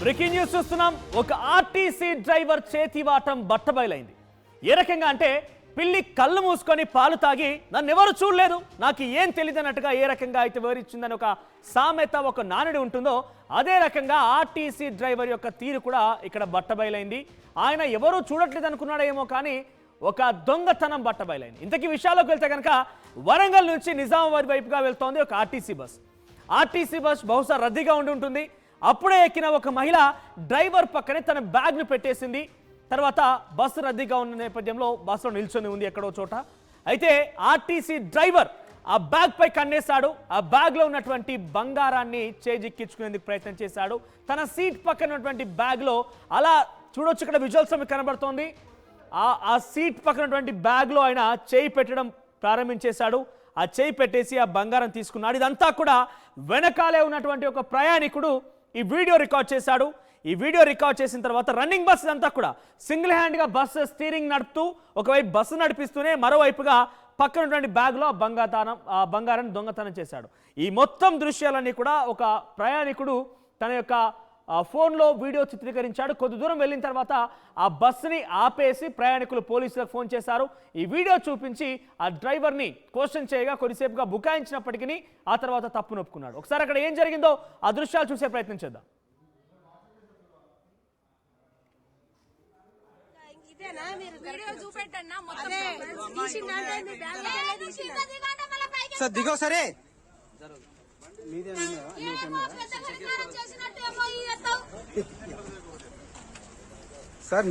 Breaking news చూస్తున్నాం. ఒక RTC driver చేతివాటం బట్టబయలైంది. ఏ రకంగా అంటే పిల్లి కళ్ళు మూసుకొని పాలు తాగి నన్ను ఎవరు చూడలేదు, నాకు ఏం తెలియదు అన్నట్టుగా ఏ రకంగా అయితే వివరించిందని ఒక సామెత, ఒక నానుడి ఉంటుందో అదే రకంగా ఆర్టీసీ డ్రైవర్ యొక్క తీరు కూడా ఇక్కడ బట్టబయలైంది. ఆయన ఎవరూ చూడట్లేదు అనుకున్నాడేమో కానీ ఒక దొంగతనం బట్టబయలైంది. ఇంతకీ విషయాల్లోకి వెళ్తే కనుక వరంగల్ నుంచి నిజామాబాద్ వైపుగా వెళ్తోంది ఒక ఆర్టీసీ బస్. ఆర్టీసీ బస్ బహుశా రద్దీగా ఉండి ఉంటుంది. అప్పుడే ఎక్కిన ఒక మహిళ డ్రైవర్ పక్కనే తన బ్యాగ్ను పెట్టేసింది. తర్వాత బస్సు రద్దీగా ఉన్న నేపథ్యంలో బస్సులో నిల్చొని ఉంది ఎక్కడో చోట. అయితే ఆర్టీసీ డ్రైవర్ ఆ బ్యాగ్ పై కన్నేశాడు. ఆ బ్యాగ్లో ఉన్నటువంటి బంగారాన్ని చేజిక్కించుకునేందుకు ప్రయత్నం చేశాడు. తన సీట్ పక్కన ఉన్నటువంటి బ్యాగ్లో అలా చూడొచ్చు, ఇక్కడ విజువల్స్ మీకు కనబడుతోంది. ఆ సీట్ పక్కన ఉన్నటువంటి బ్యాగ్లో ఆయన చేయి పెట్టడం ప్రారంభించేశాడు. ఆ చేయి పెట్టేసి ఆ బంగారం తీసుకున్నాడు. ఇదంతా కూడా వెనకాలే ఉన్నటువంటి ఒక ప్రయాణికుడు ఈ వీడియో రికార్డ్ చేశాడు. ఈ వీడియో రికార్డ్ చేసిన తర్వాత రన్నింగ్ బస్ అంతా కూడా సింగిల్ హ్యాండ్గా బస్సు స్టీరింగ్ నడుపుతూ ఒకవైపు బస్సు నడిపిస్తూనే మరోవైపుగా పక్కన ఉన్నటువంటి బ్యాగ్లో బంగారాన్ని దొంగతనం చేశాడు. ఈ మొత్తం దృశ్యాలన్నీ కూడా ఒక ప్రయాణికుడు తన యొక్క ఫోన్లో వీడియో చిత్రీకరించాడు. కొద్ది దూరం వెళ్ళిన తర్వాత ఆ బస్సుని ఆపేసి ప్రయాణికులు పోలీసులకు ఫోన్ చేశారు. ఈ వీడియో చూపించి ఆ డ్రైవర్ని క్వశ్చన్ చేయగా కొద్దిసేపుగా బుకాయించినప్పటికీ ఆ తర్వాత తప్పు నొప్పుకున్నాడు. ఒకసారి అక్కడ ఏం జరిగిందో ఆ దృశ్యాలు చూసే ప్రయత్నం చేద్దాం. సార్ దిగో సరే సార్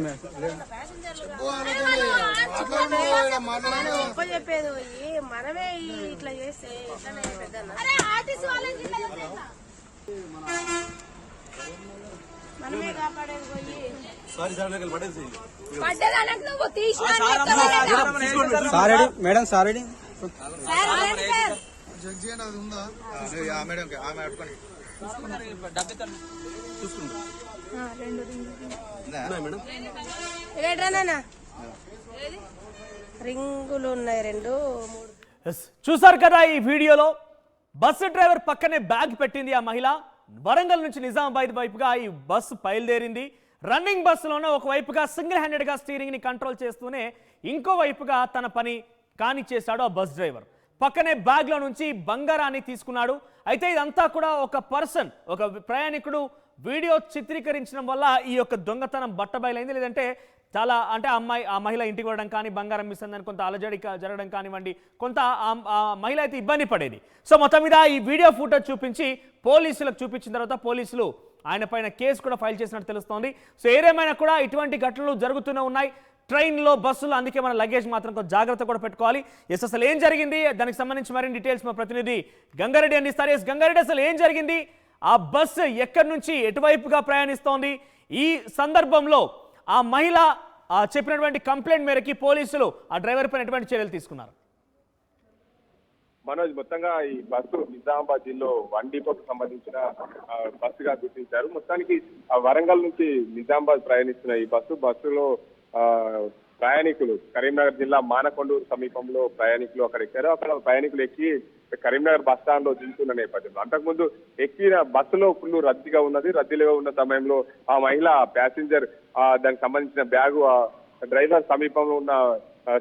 చెప్పేది మనమే ఇట్లా చేస్తే మనమే కాపాడేది పోయి మేడం సారీ రింగులు ఉన్నాయి 2 3. చూసారు కదా ఈ వీడియోలో బస్సు డ్రైవర్ పక్కనే బ్యాగ్ పెట్టింది ఆ మహిళ. వరంగల్ నుంచి నిజామాబాద్ వైపుగా ఈ బస్సు బయలుదేరింది. రన్నింగ్ బస్సులోనే ఒకవైపుగా సింగిల్ హ్యాండెడ్గా స్టీరింగ్ని కంట్రోల్ చేస్తూనే ఇంకో వైపుగా తన పని కానిచ్చేశాడు ఆ బస్ డ్రైవర్. పక్కనే బ్యాగ్లో నుంచి బంగారాన్ని తీసుకున్నాడు. అయితే ఇదంతా కూడా ఒక పర్సన్, ఒక ప్రయాణికుడు వీడియో చిత్రీకరించడం వల్ల ఈ యొక్క దొంగతనం బట్టబయలైంది. లేదంటే చాలా అంటే ఆ మహిళ ఇంటికి వెళ్ళడం కానీ, బంగారం మిస్ అయిందని కొంత అలజడి జరగడం కానివ్వండి, కొంత ఆ మహిళ అయితే ఇబ్బంది పడేది. సో మొత్తం మీద ఈ వీడియో ఫుటేజ్ చూపించి పోలీసులకు చూపించిన తర్వాత పోలీసులు ఆయన పైన కేసు కూడా ఫైల్ చేసినట్టు తెలుస్తోంది. సో ఏదేమైనా కూడా ఇటువంటి ఘటనలు జరుగుతూనే ఉన్నాయి ట్రైన్లో, బస్సులో. అందుకే మన లగేజ్ మాత్రం కొంచెం జాగ్రత్త కూడా పెట్టుకోవాలి. అసలు ఏం జరిగింది దానికి సంబంధించి మరిన్ని డీటెయిల్స్ మా ప్రతినిధి గంగారెడ్డి అందిస్తారు. గంగారెడ్డి, అసలు ఏం జరిగింది? ఆ బస్సు ఎక్కడి నుంచి ఎటువైపుగా ప్రయాణిస్తోంది? ఈ సందర్భంలో ఆ మహిళ చెప్పినటువంటి కంప్లైంట్ మేరకి పోలీసులు ఆ డ్రైవర్ పైన ఎటువంటి చర్యలు తీసుకున్నారు? మనోజ్, మొత్తంగా ఈ బస్సు నిజామాబాద్ జిల్లా వన్ డిపోకి సంబంధించిన బస్సుగా గుర్తించారు. మొత్తానికి వరంగల్ నుంచి నిజామాబాద్ ప్రయాణిస్తున్న ఈ బస్సులో ప్రయాణికులు కరీంనగర్ జిల్లా మానకొండూరు సమీపంలో ప్రయాణికులు అక్కడ ఎక్కారు. అక్కడ ప్రయాణికులు ఎక్కి కరీంనగర్ బస్ స్టాండ్ లో దిగుతున్న నేపథ్యంలో అంతకుముందు ఎక్కిన బస్సులో ఫుల్ రద్దీగా ఉన్నది. రద్దీలో ఉన్న సమయంలో ఆ మహిళ ప్యాసింజర్ దానికి సంబంధించిన బ్యాగు డ్రైవర్ సమీపంలో ఉన్న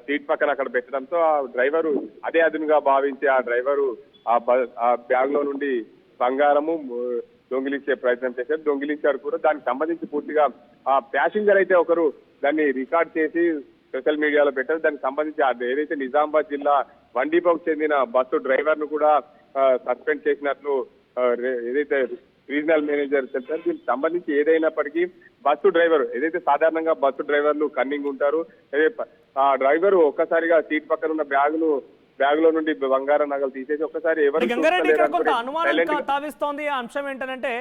సీట్ పక్కన అక్కడ పెట్టడంతో ఆ డ్రైవరు అదే అదునుగా భావించి ఆ డ్రైవరు ఆ బ్యాగ్ లో నుండి బంగారము దొంగిలించే ప్రయత్నం చేశారు. దొంగిలించారు కూడా. దానికి సంబంధించి పూర్తిగా ఆ ప్యాసింజర్ అయితే ఒకరు దాన్ని రికార్డ్ చేసి సోషల్ మీడియాలో పెట్టారు. దానికి సంబంధించి ఏదైతే నిజామాబాద్ జిల్లా వన్ డిపోకు చెందిన బస్సు డ్రైవర్ ను కూడా సస్పెండ్ చేసినట్లు ఏదైతే రీజనల్ మేనేజర్ తెలిపారు. దీనికి సంబంధించి ఏదైనప్పటికీ బస్సు డ్రైవర్ ఏదైతే సాధారణంగా బస్సు డ్రైవర్లు కన్నింగ్ ఉంటారు, ఆ డ్రైవర్ ఒక్కసారిగా సీట్ పక్కన ఉన్న బ్యాగ్ లో నుండి బంగారం నగలు తీసేసి ఒక్కసారి అనుమానం తావిస్తోంది. ఆ అంశం ఏంటంటే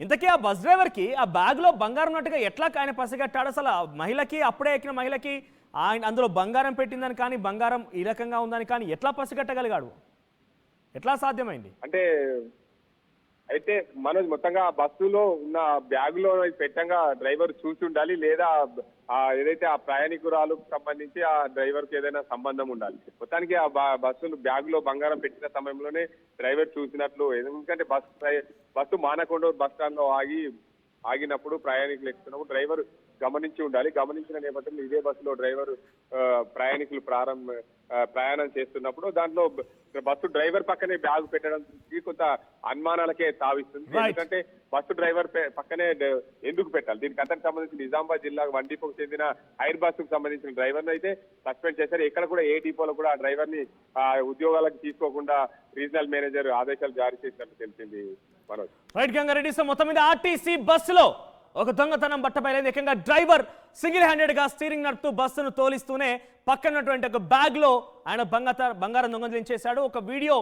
ఇంతకీ ఆ బస్ డ్రైవర్ కి ఆ బ్యాగ్ లో బంగారం ఉన్నట్టుగా ఎట్లా ఆయన పసిగట్టాడు? అసలు మహిళకి, అప్పుడే ఎక్కిన మహిళకి ఆయన అందులో బంగారం పెట్టిందని కానీ, బంగారం ఈ రకంగా ఉందని కానీ ఎట్లా పసిగట్టగలిగాడు? ఎట్లా సాధ్యమైంది? అయితే మనోజ్, మొత్తంగా ఆ బస్సులో ఉన్న బ్యాగ్ లో పెట్టంగా డ్రైవర్ చూసి ఉండాలి, లేదా ఏదైతే ఆ ప్రయాణికురాలకు సంబంధించి ఆ డ్రైవర్ కి ఏదైనా సంబంధం ఉండాలి. మొత్తానికి ఆ బస్సులు బ్యాగ్ లో బంగారం పెట్టిన సమయంలోనే డ్రైవర్ చూసినట్లు. ఎందుకంటే బస్సు మానకొండూరు బస్ స్టాండ్ లో ఆగి ఆగినప్పుడు ప్రయాణికులు ఎక్కుతున్నప్పుడు డ్రైవర్ గమనించి ఉండాలి. గమనించిన నేపథ్యంలో ఇదే బస్సులో డ్రైవర్ ప్రయాణికులు ప్రయాణం చేస్తున్నప్పుడు దాంట్లో బస్సు డ్రైవర్ పక్కనే బ్యాగ్ పెట్టడం కొంత అనుమానాలకే తావిస్తుంది. ఎందుకంటే బస్సు డ్రైవర్ పక్కనే ఎందుకు పెట్టాలి? దీనికి అంతకు సంబంధించి నిజామాబాద్ జిల్లా వన్ డిపోకు చెందిన హైర్ బస్ కు సంబంధించిన డ్రైవర్ ని అయితే సస్పెండ్ చేశారు. ఎక్కడ కూడా ఏ డిపోలో కూడా ఆ డ్రైవర్ ని ఉద్యోగాలకు తీసుకోకుండా రీజనల్ మేనేజర్ ఆదేశాలు జారీ చేసినట్టు తెలిసింది. మనోజ్ రైట్ గంగారెడ్డి. సో మొత్తం మీద ఆర్టీసీ బస్సులో ఒక దొంగతనం బట్టబయలైంది. ఏకంగా డ్రైవర్ సింగిల్ హ్యాండెడ్ గా స్టీరింగ్ నడుపుతూ బస్సును తోలిస్తూనే పక్కనటువంటి ఒక బ్యాగ్ లో ఆయన బంగారం దొంగలించేశాడు. ఒక వీడియో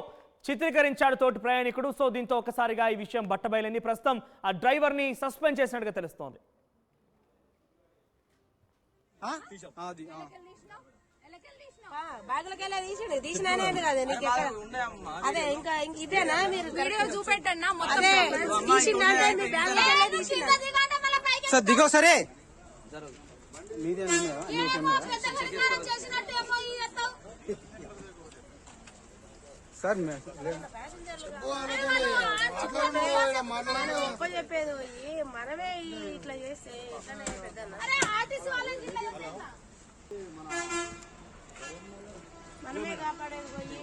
చిత్రీకరించాడు తోటి ప్రయాణికుడు. సో దీంతో ఒకసారిగా ఈ విషయం బట్టబయలైంది. ప్రస్తుతం ఆ డ్రైవర్ ని సస్పెండ్ చేసినట్టుగా తెలుస్తోంది. బాగులకెళ్ళా తీసినానే కదా నీకు అదే ఇంకా ఇదేనా మీరు వీడియో చూపెట్టన్నా అదే తీసిందంటే మీ బ్యాగులకెళ్ళా తీసిన సార్ దిగో సరే సార్ చెప్పేది మనమే ఇట్లా చేస్తే ఎట్లనే పెద్దన్న మనమే కాపాడేది పోయి